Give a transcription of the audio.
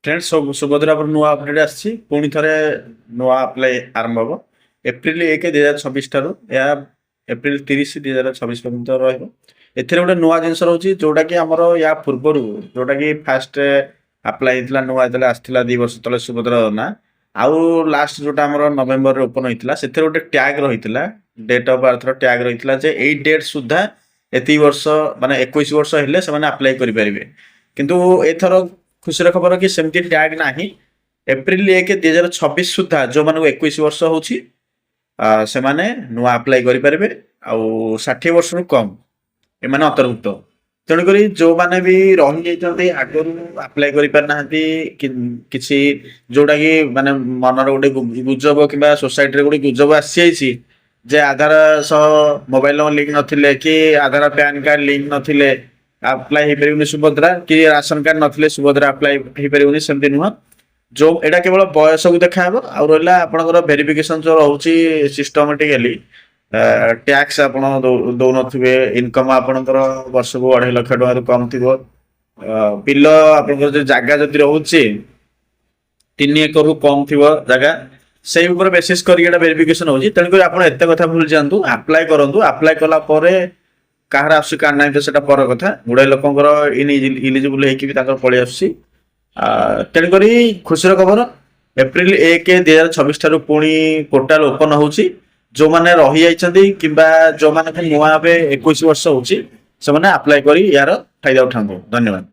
Friends Subhadra पर नुआ update आसी पुणी थे नुआ अप्लाई आरंभ हम एप्रिल 1 2026 ठार एप्रिल 30 2026 पर्यंत रही गोटे नुआ जिन रोचे जोटा कि आमर या पूर्वर जोटा कि फास्ट अप्लाई होता नुआ जो आसाला 2 वर्ष तले सुभद्रा ना आउ लास्ट जोटा आम नवेम्बर ओपन होता से गोटे टैग रही डेट ऑफ बर्थ टैग रही जे यही डेट सुधा एति वर्ष माने 21 वर्ष हेले से अप्लाई करेंगे किंतु एथर खुशी खबर कि सेमती टैग ना एप्रिल 1 2026 सुधा जो मान 21 वर्ष होची से माने नुआ अप्लाई करेंगे आउ 60 वर्ष रु कम एम अंतर्भुक्त तेणुक जो मैंने भी रही जाते आगु अप्लाई कि जोटा कि माने मनर गोटे गुजब कि सोसाइटी गोटे गुजब आसी जे आधार सह मोबाइल नंबर लिंक नथिले कि आधार पैन कार्ड लिंक नथिले अप्लाई हो पारे सुभद्रा कि राशन कार्ड नथिले सुभद्रा अप्लाई हो पारे सेमती नुह जो एटा केवल बयस को देखा आउ रहा आपंकर भेरिफिकेशन जो रोचे सिस्टमेटिकली टैक्स आप दौन थे इनकम आपंकर वर्ष को 2.5 लाख टकर कम थी बिल आप जगह जदि रोचे 3 एकड़ कम थी जगह से बेसीस कर भेरिफिकेशन होती तेणुक आप कथा भूल जातु अप्लाई करूँ अप्लाई कलापर कहार आसुची कार्ड ना तो पर कथा गुड़ाई लोकर इलिजिबल होकर पलि आसुची तेणुक खुशी खबर एप्रिल 1 2026 ठार पुणी पोर्टाल ओपन होची जो मैंने रही जाइछन्ती किंबा जो मैंने नुआ 21 वर्ष होची से अप्लाई करी यार फायदा उठांतु। धन्यवाद।